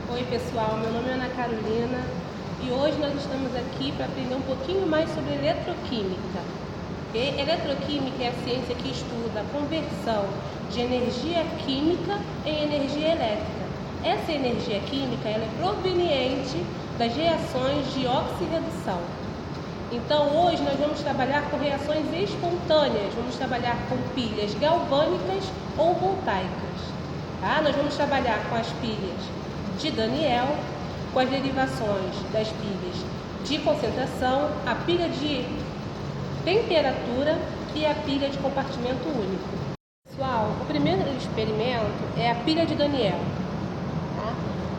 Oi pessoal, meu nome é Ana Carolina e hoje nós estamos aqui para aprender um pouquinho mais sobre eletroquímica. Eletroquímica é a ciência que estuda a conversão de energia química em energia elétrica. Essa energia química ela é proveniente das reações de oxirredução. Então hoje nós vamos trabalhar com reações espontâneas, vamos trabalhar com pilhas galvânicas ou voltaicas. Tá? Nós vamos trabalhar com as pilhas de Daniell, com as derivações das pilhas de concentração, a pilha de temperatura e a pilha de compartimento único. Pessoal, o primeiro experimento é a pilha de Daniell. Tá?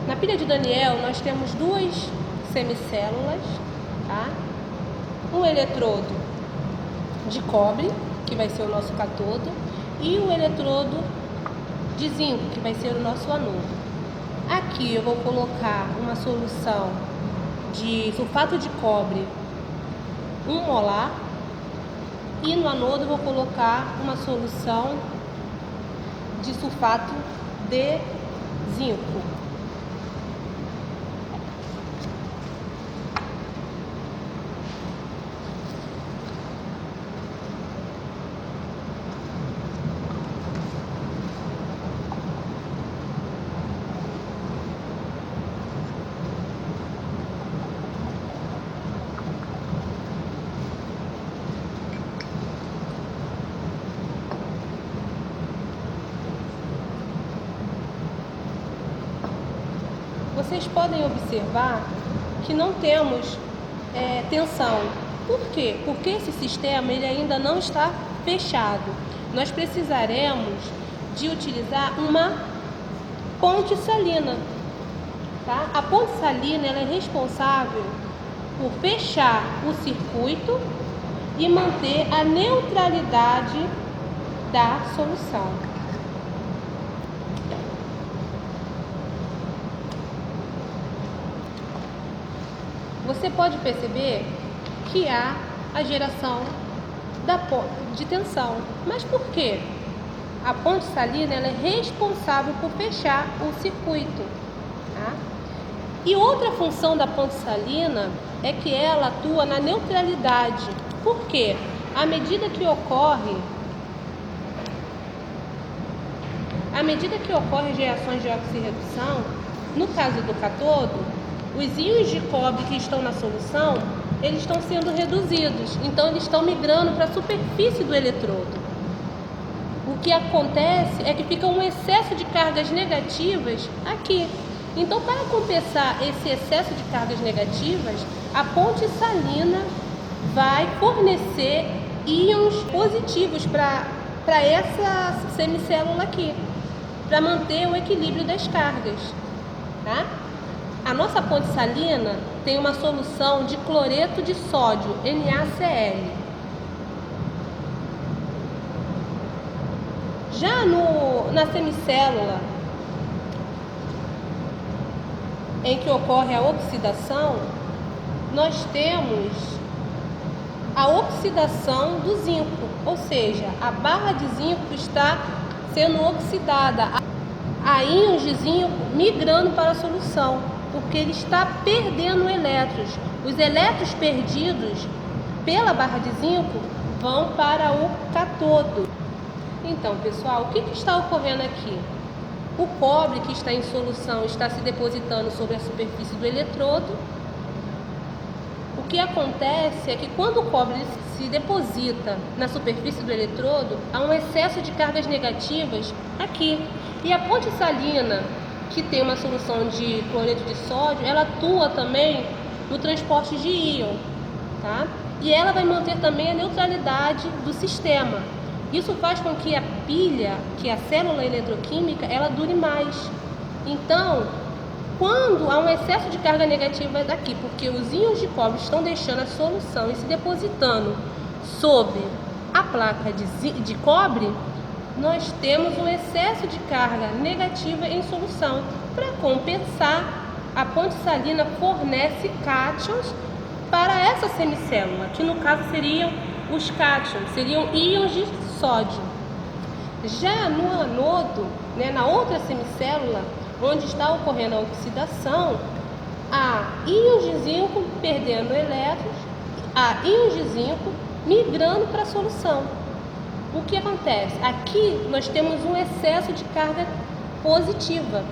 Na pilha de Daniell nós temos duas semicélulas, tá? Um eletrodo de cobre, que vai ser o nosso cátodo, e o eletrodo de zinco, que vai ser o nosso anodo. Aqui eu vou colocar uma solução de sulfato de cobre 1 molar e no anodo eu vou colocar uma solução de sulfato de zinco. Vocês podem observar que não temos tensão. Por quê? Porque esse sistema ele ainda não está fechado. Nós precisaremos de utilizar uma ponte salina. Tá? A ponte salina ela é responsável por fechar o circuito e manter a neutralidade da solução. Você pode perceber que há a geração de tensão. Mas por quê? A ponte salina ela é responsável por fechar o circuito. Tá? E outra função da ponte salina é que ela atua na neutralidade. Por quê? À medida que ocorre as reações de oxirredução, no caso do cátodo, os íons de cobre que estão na solução, eles estão sendo reduzidos, então eles estão migrando para a superfície do eletrodo. O que acontece é que fica um excesso de cargas negativas aqui. Então, para compensar esse excesso de cargas negativas, a ponte salina vai fornecer íons positivos para essa semicélula aqui, para manter o equilíbrio das cargas, tá? A nossa ponte salina tem uma solução de cloreto de sódio, NaCl. Já na semicélula, em que ocorre a oxidação, nós temos a oxidação do zinco, ou seja, a barra de zinco está sendo oxidada, há íons de zinco migrando para a solução, porque ele está perdendo elétrons. Os elétrons perdidos pela barra de zinco vão para o cátodo. Então, pessoal, o que está ocorrendo aqui? O cobre que está em solução está se depositando sobre a superfície do eletrodo. O que acontece é que quando o cobre se deposita na superfície do eletrodo, há um excesso de cargas negativas aqui. E a ponte salina, que tem uma solução de cloreto de sódio, ela atua também no transporte de íon, tá? E ela vai manter também a neutralidade do sistema. Isso faz com que a pilha, que é a célula eletroquímica, ela dure mais. Então, quando há um excesso de carga negativa aqui, porque os íons de cobre estão deixando a solução e se depositando sobre a placa de cobre, nós temos um excesso de carga negativa em solução. Para compensar, a ponte salina fornece cátions para essa semicélula, que no caso seriam os cátions, seriam íons de sódio. Já no anodo, na outra semicélula, onde está ocorrendo a oxidação, há íons de zinco perdendo elétrons, há íons de zinco migrando para a solução. O que acontece? Aqui nós temos um excesso de carga positiva.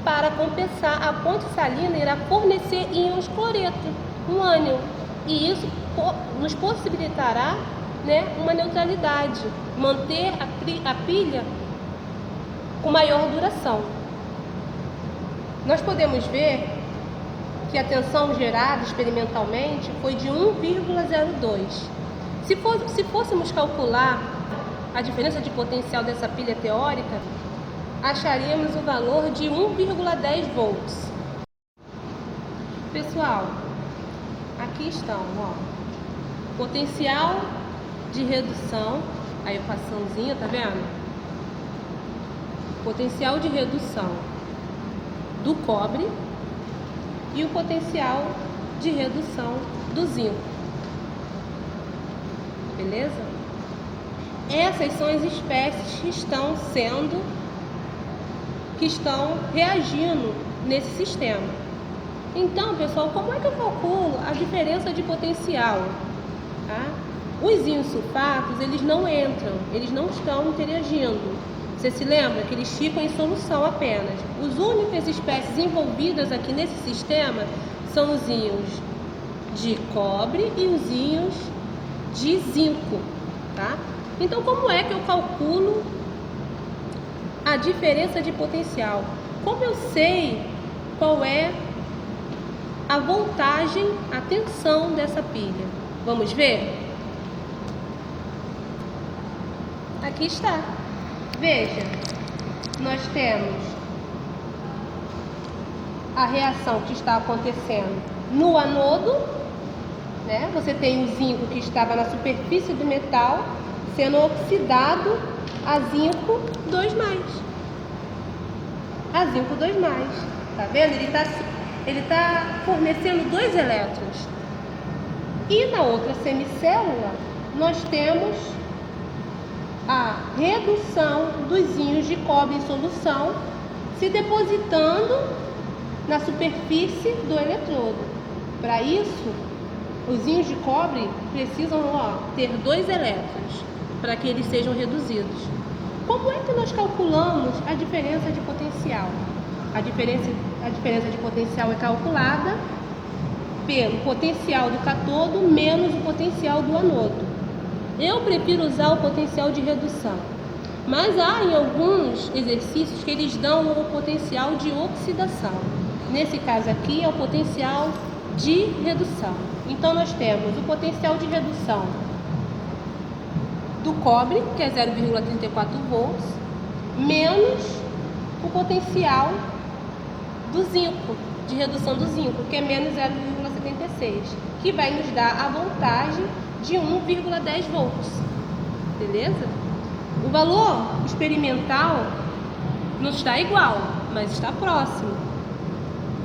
Para compensar, a ponte salina irá fornecer íons cloreto, um ânion, e isso nos possibilitará, né, uma neutralidade, manter a pilha com maior duração. Nós podemos ver que a tensão gerada experimentalmente foi de 1,02. Se fôssemos calcular a diferença de potencial dessa pilha teórica, acharíamos o valor de 1,10 volts. Pessoal, aqui estão, ó, potencial de redução, a equaçãozinha, tá vendo? Potencial de redução do cobre e o potencial de redução do zinco. Beleza? Essas são as espécies que estão reagindo nesse sistema. Então, pessoal, como é que eu calculo a diferença de potencial? Tá? Os íons sulfatos, eles não entram, eles não estão interagindo. Você se lembra que eles ficam em solução apenas. As únicas espécies envolvidas aqui nesse sistema são os íons de cobre e os íons de zinco, tá? Então, como é que eu calculo a diferença de potencial? Como eu sei qual é a voltagem, a tensão dessa pilha? Vamos ver? Aqui está. Veja, nós temos a reação que está acontecendo no anodo, né? Você tem o zinco que estava na superfície do metal sendo oxidado a zinco 2+. A zinco 2+. Tá vendo? Ele tá fornecendo 2 elétrons. E na outra semicélula, nós temos a redução dos íons de cobre em solução se depositando na superfície do eletrodo. Para isso, os íons de cobre precisam, ter 2 elétrons para que eles sejam reduzidos. Como é que nós calculamos a diferença de potencial? A diferença de potencial é calculada pelo potencial do cátodo menos o potencial do anodo. Eu prefiro usar o potencial de redução, mas há em alguns exercícios que eles dão o potencial de oxidação. Nesse caso aqui é o potencial de redução. Então nós temos o potencial de redução do cobre, que é 0,34 volts, menos o potencial do zinco, de redução do zinco, que é menos 0,76, que vai nos dar a voltagem de 1,10 volts. Beleza? O valor experimental não está igual, mas está próximo.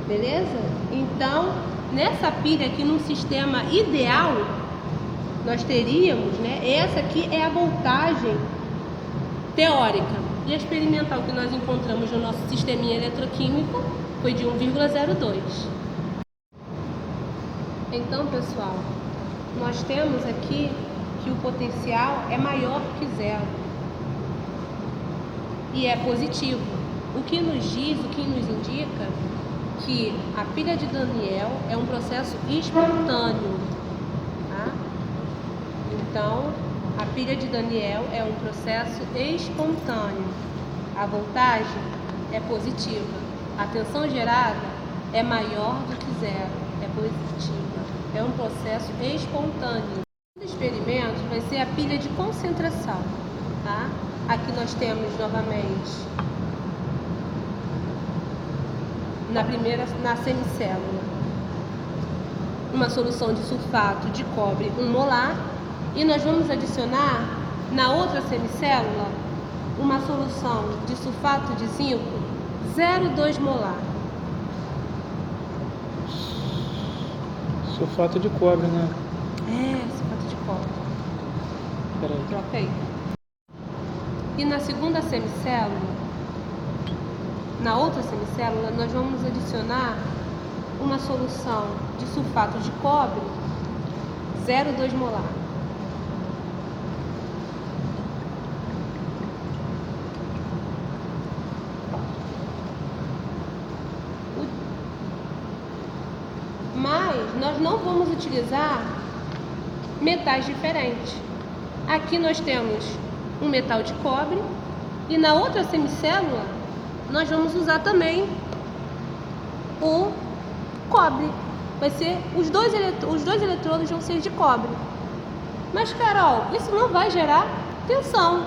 Beleza? Então, nessa pilha aqui, num sistema ideal, nós teríamos, né? Essa aqui é a voltagem teórica. E a experimental que nós encontramos no nosso sisteminha eletroquímico foi de 1,02. Então, pessoal, nós temos aqui que o potencial é maior que 0 e é positivo, o que nos indica que a pilha de Daniell é um processo espontâneo, tá? Então, a pilha de Daniell é um processo espontâneo, a voltagem é positiva, a tensão gerada é maior do que 0, é positiva. É um processo espontâneo. O experimento vai ser a pilha de concentração, tá? Aqui nós temos novamente na semicélula uma solução de sulfato de cobre 1 molar e nós vamos adicionar na outra semicélula uma solução de sulfato de zinco 0,2 molar. Sulfato de cobre, né? Sulfato de cobre. Peraí. Troca aí. E na segunda semicélula, na outra semicélula, nós vamos adicionar uma solução de sulfato de cobre 0,2 molar. Mas nós não vamos utilizar metais diferentes. Aqui nós temos um metal de cobre e na outra semicélula nós vamos usar também o cobre. Vai ser os dois eletrodos vão ser de cobre. Mas, Carol, isso não vai gerar tensão.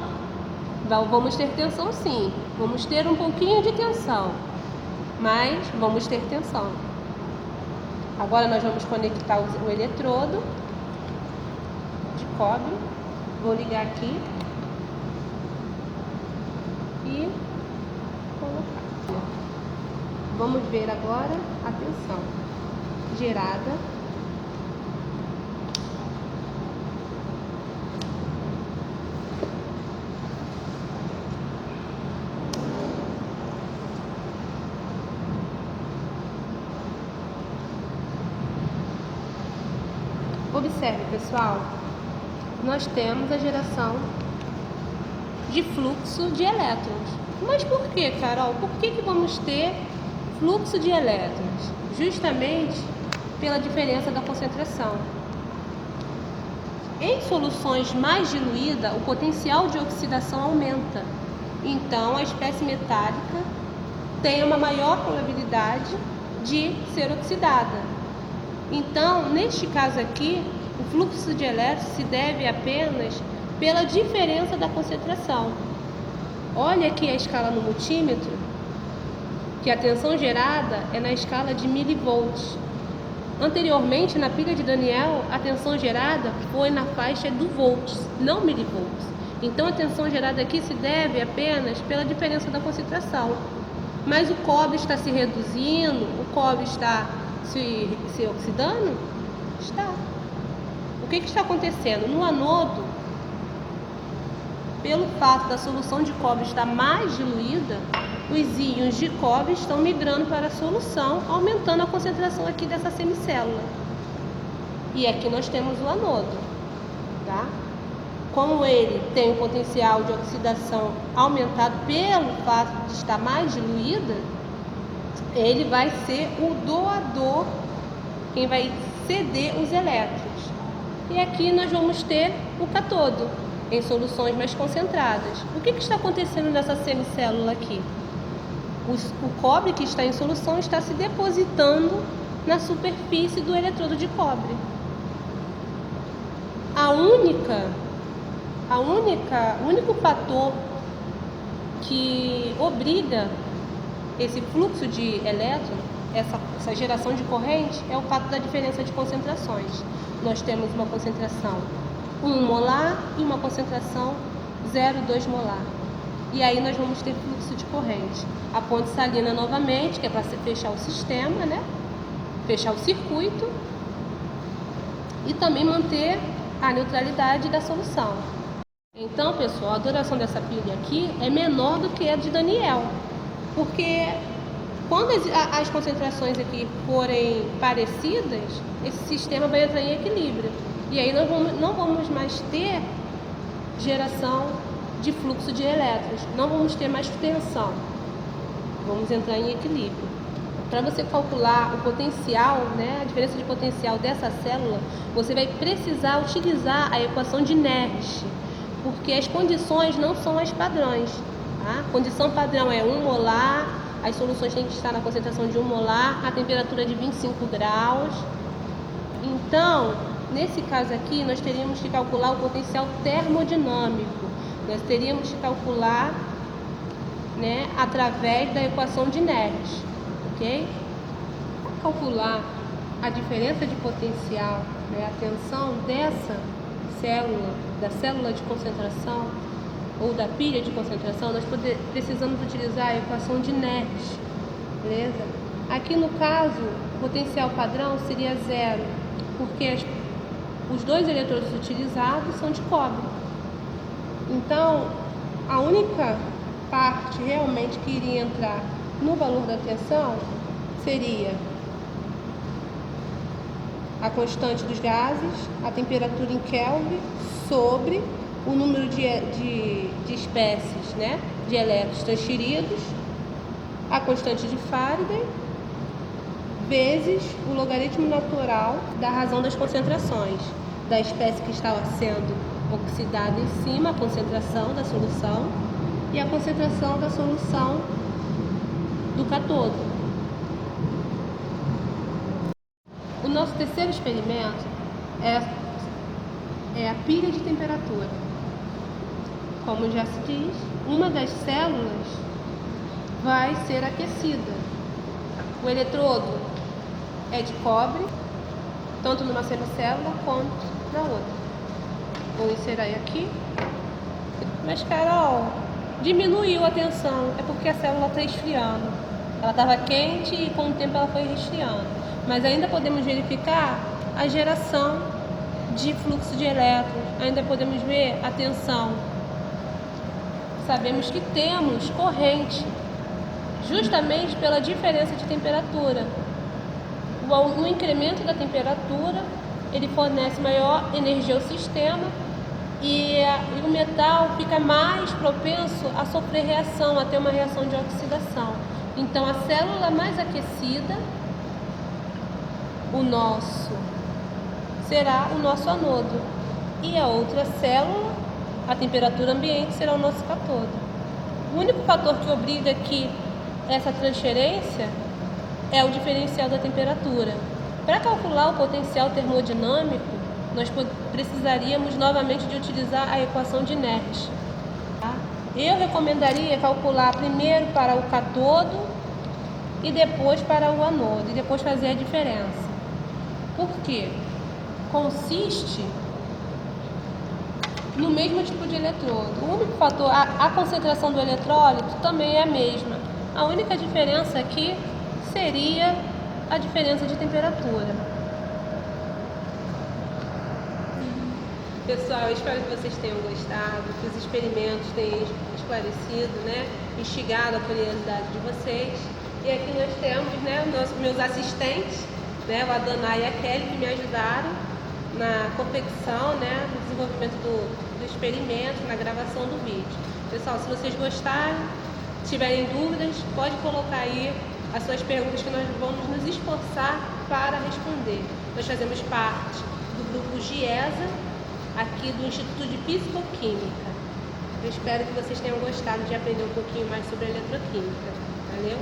Vamos ter tensão sim. Vamos ter um pouquinho de tensão. Mas vamos ter tensão. Agora nós vamos conectar o eletrodo de cobre. Vou ligar aqui e colocar. Vamos ver agora a tensão gerada. Observe, pessoal, nós temos a geração de fluxo de elétrons. Mas por que, Carol? Por que vamos ter fluxo de elétrons? Justamente pela diferença da concentração. Em soluções mais diluídas, o potencial de oxidação aumenta. Então, a espécie metálica tem uma maior probabilidade de ser oxidada. Então, neste caso aqui, o fluxo de elétrons se deve apenas pela diferença da concentração. Olha aqui a escala no multímetro, que a tensão gerada é na escala de milivolts. Anteriormente, na pilha de Daniel, a tensão gerada foi na faixa do volts, não milivolts. Então, a tensão gerada aqui se deve apenas pela diferença da concentração. Mas o cobre está se reduzindo, o cobre está se oxidando? Está. O que está acontecendo? No anodo, pelo fato da solução de cobre estar mais diluída, os íons de cobre estão migrando para a solução, aumentando a concentração aqui dessa semicélula. E aqui nós temos o anodo, tá? Como ele tem um potencial de oxidação aumentado pelo fato de estar mais diluída, ele vai ser o doador, quem vai ceder os elétrons. E aqui nós vamos ter o cátodo, em soluções mais concentradas. O que está acontecendo nessa semicélula aqui? O cobre que está em solução está se depositando na superfície do eletrodo de cobre. O único fator que obriga esse fluxo de elétrons, essa geração de corrente, é o fato da diferença de concentrações. Nós temos uma concentração 1 molar e uma concentração 0,2 molar. E aí nós vamos ter fluxo de corrente. A ponte salina novamente, que é para fechar o sistema, né? Fechar o circuito e também manter a neutralidade da solução. Então, pessoal, a duração dessa pilha aqui é menor do que a de Daniel, porque quando as concentrações aqui forem parecidas, esse sistema vai entrar em equilíbrio. E aí nós não vamos mais ter geração de fluxo de elétrons, não vamos ter mais tensão, vamos entrar em equilíbrio. Para você calcular o potencial, né, a diferença de potencial dessa célula, você vai precisar utilizar a equação de Nash, porque as condições não são as padrões. Tá? A condição padrão é 1 molar, as soluções têm que estar na concentração de 1 molar, a temperatura de 25 graus. Então, nesse caso aqui, nós teríamos que calcular o potencial termodinâmico. Nós teríamos que calcular, né, através da equação de Nash, ok? Para calcular a diferença de potencial, né, a tensão dessa célula, da célula de concentração ou da pilha de concentração, nós precisamos utilizar a equação de Nash, beleza? Aqui no caso, o potencial padrão seria 0, porque os dois eletrodos utilizados são de cobre. Então, a única parte realmente que iria entrar no valor da tensão seria a constante dos gases, a temperatura em Kelvin, sobre o número de espécies, né, de elétrons transferidos, a constante de Faraday, vezes o logaritmo natural da razão das concentrações da espécie que estava sendo oxidada em cima, a concentração da solução, e a concentração da solução do catodo. O nosso terceiro experimento é a pilha de temperatura. Como já se diz, uma das células vai ser aquecida. O eletrodo é de cobre, tanto numa semicélula quanto na outra. Vou inserir aqui. Mas, Carol, diminuiu a tensão. É porque a célula está esfriando. Ela estava quente e com o tempo ela foi resfriando. Mas ainda podemos verificar a geração de fluxo de elétrons. Ainda podemos ver a tensão. Sabemos que temos corrente, justamente pela diferença de temperatura. O incremento da temperatura, ele fornece maior energia ao sistema e o metal fica mais propenso a sofrer reação, a ter uma reação de oxidação. Então, a célula mais aquecida, será o nosso anodo. E a outra célula, a temperatura ambiente, será o nosso catodo. O único fator que obriga aqui essa transferência é o diferencial da temperatura. Para calcular o potencial termodinâmico, nós precisaríamos novamente de utilizar a equação de Nash. Tá? Eu recomendaria calcular primeiro para o catodo e depois para o anodo, e depois fazer a diferença. Por quê? Consiste no mesmo tipo de eletrodo. O único fator, a concentração do eletrólito também é a mesma. A única diferença aqui seria a diferença de temperatura. Pessoal, eu espero que vocês tenham gostado, que os experimentos tenham esclarecido, né, instigado a curiosidade de vocês. E aqui nós temos, né, meus assistentes, né, o Adonai e a Kelly, que me ajudaram na confecção, né, no desenvolvimento do experimento, na gravação do vídeo. Pessoal, se vocês gostarem, tiverem dúvidas, pode colocar aí as suas perguntas que nós vamos nos esforçar para responder. Nós fazemos parte do grupo GIESA, aqui do Instituto de Físico-Química. Eu espero que vocês tenham gostado de aprender um pouquinho mais sobre eletroquímica. Valeu?